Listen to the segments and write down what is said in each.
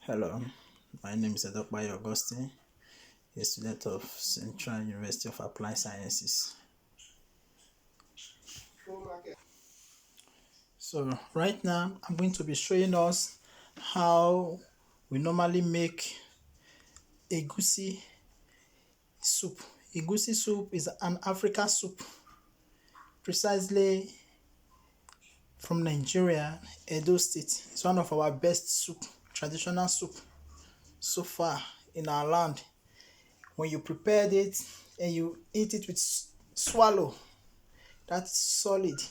Hello, my name is Edokpayi Augustine, a student of Central University of Applied Sciences. So right now I'm going to be showing us how we normally make Egusi soup. Egusi soup is an African soup, precisely from Nigeria, Edo State. It's one of our best soup, traditional soup so far in our land. When you prepared it and you eat it with swallow, that's solid.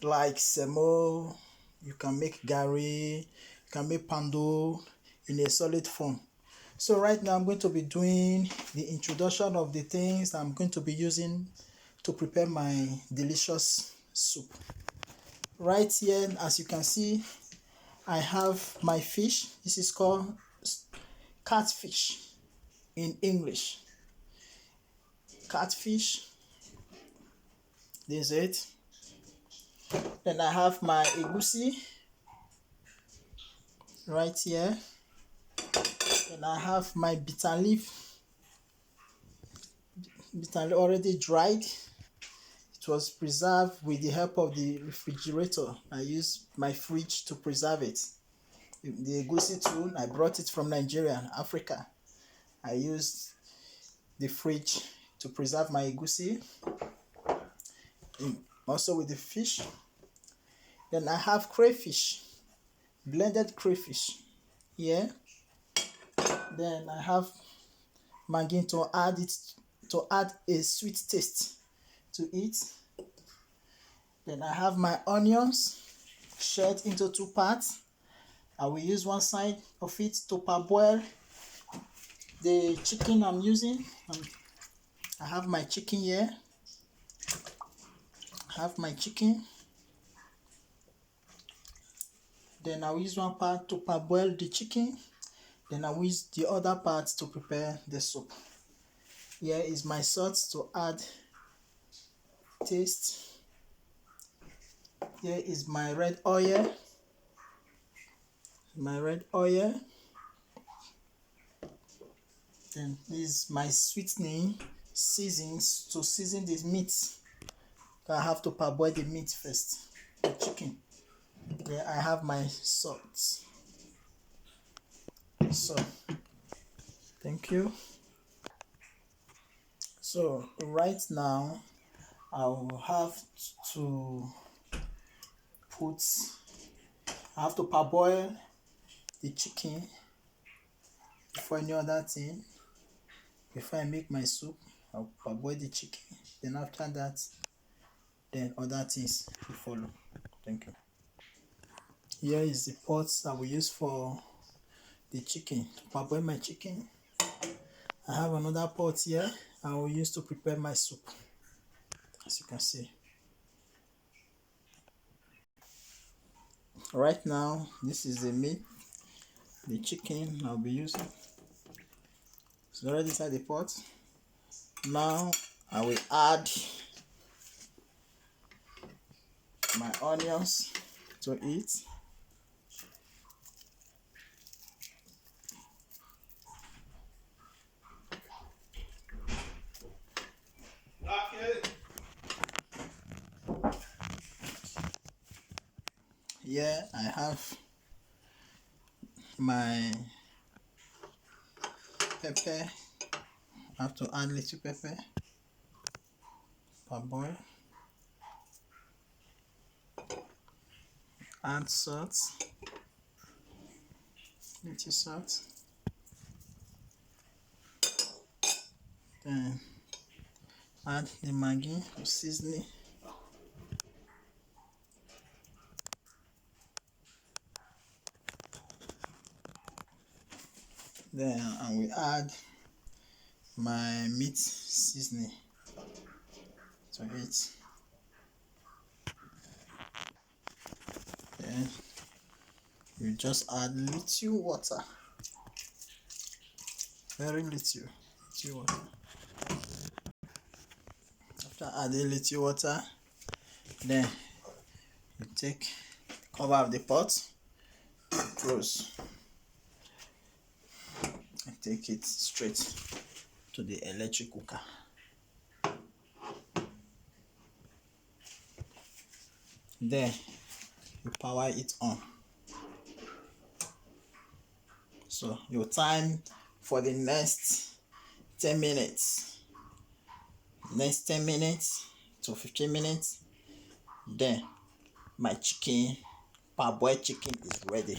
Like semo, you can make gari, you can make pando in a solid form. So right now I'm going to be doing the introduction of the things I'm going to be using to prepare my delicious soup. Right here, as you can see, I have my fish. This is called catfish in English. Catfish. This is it. Then I have my egusi right here. Then I have my bitter leaf already dried. It was preserved with the help of the refrigerator. I used my fridge to preserve it. The egusi too, I brought it from Nigeria, Africa. I used the fridge to preserve my egusi. Also with the fish. Then I have crayfish, blended crayfish here. Then I have maggi to add a sweet taste to it. Then I have my onions shared into two parts. I will use one side of it to parboil the chicken I'm using. I have my chicken here. Then I will use one part to parboil the chicken. Then I will use the other part to prepare the soup. Here is my salt to add taste. Here is my red oil. Then this is my seasoning seasons to season the meat. I have to parboil the meat first, the chicken. There I have my salt. So, thank you. So right now I will have to parboil the chicken before any other thing. Before I make my soup, I'll parboil the chicken. Then after that, then other things will follow. Thank you. Here is the pot I will use for the chicken, to parboil my chicken. I have another pot here I will use to prepare my soup, as you can see. Right now, this is the meat, the chicken I'll be using. It's already inside the pot. Now I will add my onions to it. Here I have my pepper. I have to add little pepper, parboil. Add salt, little salt. Then add the maggi for seasoning. Then I will add my meat seasoning to it. Then you just add little water, very little water. After adding little water, then you take cover of the pot, close. take it straight to the electric cooker. Then you power it on. So your time for the next 10 minutes, next 10 minutes to 15 minutes, then my chicken, parboiled chicken, is ready.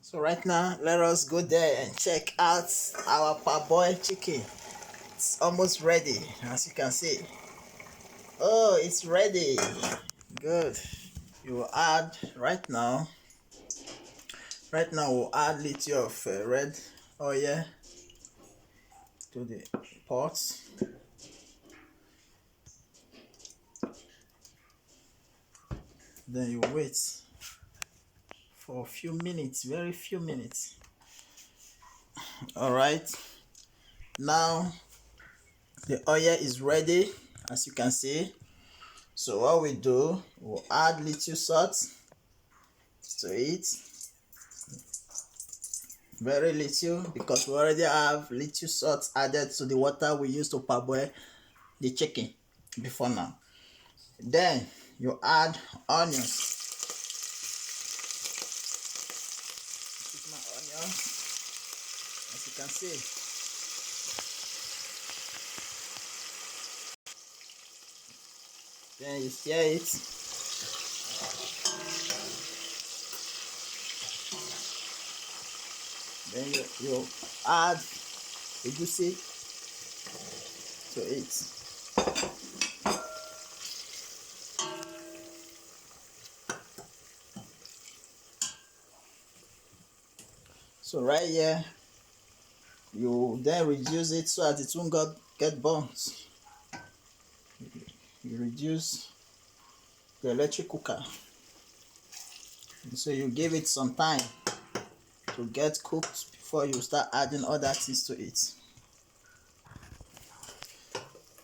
So right now, let us go there and check out our parboiled chicken. It's almost ready, as you can see. Oh, it's ready. Good. You will add right now we'll add little of red oil to the pot. Then you wait for a few minutes, very few minutes. All right, now the oil is ready, as you can see. So what we do, we'll add little salt to it, very little, because we already have little salt added to the water we used to parboil the chicken before now. Then you add onions. This is my onions, as you can see. Then you stir it. Then you add egusi to it. So right here, you then reduce it so that it won't get burnt. You reduce the electric cooker. And so you give it some time to get cooked before you start adding other things to it.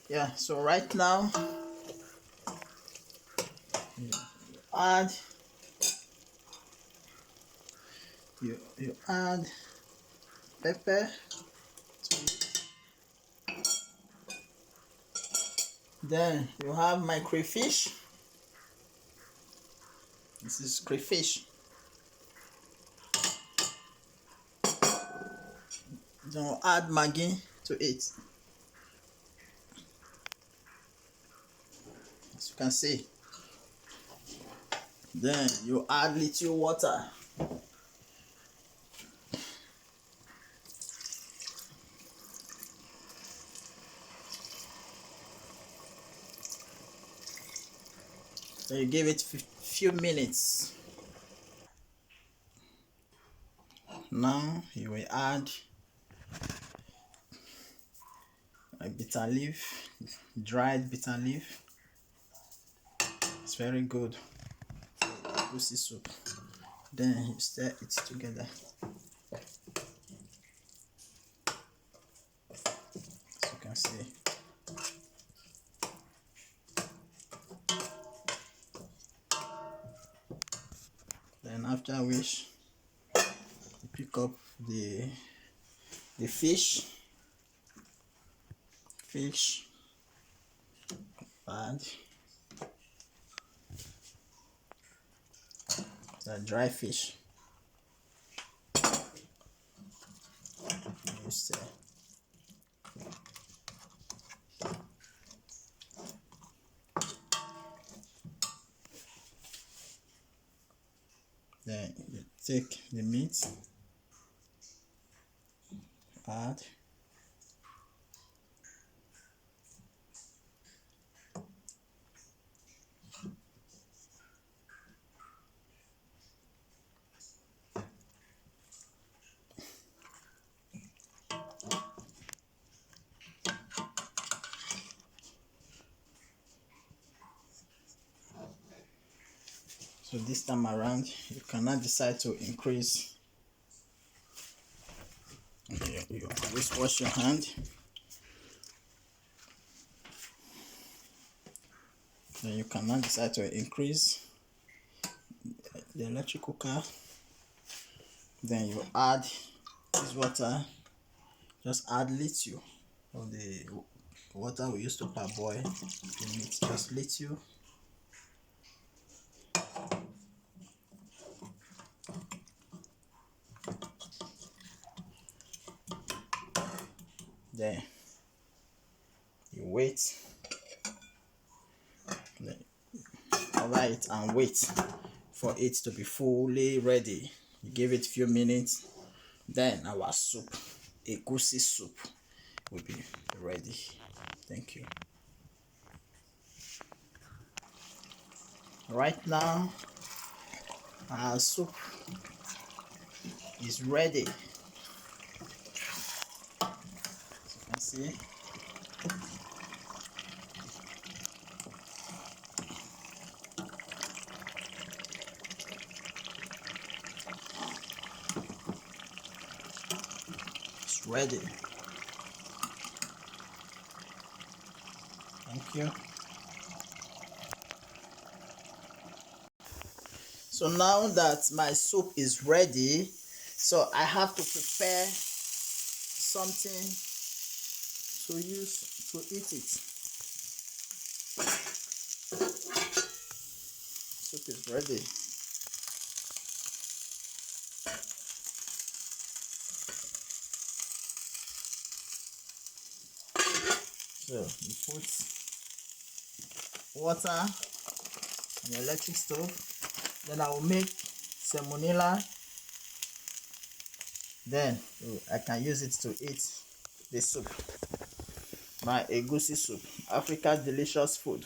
Yeah, so right now you add pepper to it. Then you have my crayfish. This is crayfish. Then we'll add Maggi to it, as you can see. Then you add little water. Then you give it few minutes. Now you will add a bitter leaf, dried bitter leaf. It's very good for Egusi soup. Then you stir it together, as you can see. Then after which you pick up the fish, add the dry fish. You stir. Then you take the meat, add. So this time around, you cannot decide to increase. You always wash your hand. Then you cannot decide to increase the electric cooker. Then you add This water, just add little of the water we used to parboil the meat, just little. Then you wait, cover it and wait for it to be fully ready. You give it a few minutes, then our soup, Egusi soup, will be ready. Thank you. Right now, our soup is ready. As you can see, it's ready. Thank you. So now that my soup is ready, so I have to prepare something to use to eat it. Soup is ready. So you put water on the electric stove. Then I will make semonilla. Then I can use it to eat the soup. My Egusi soup, Africa's delicious food.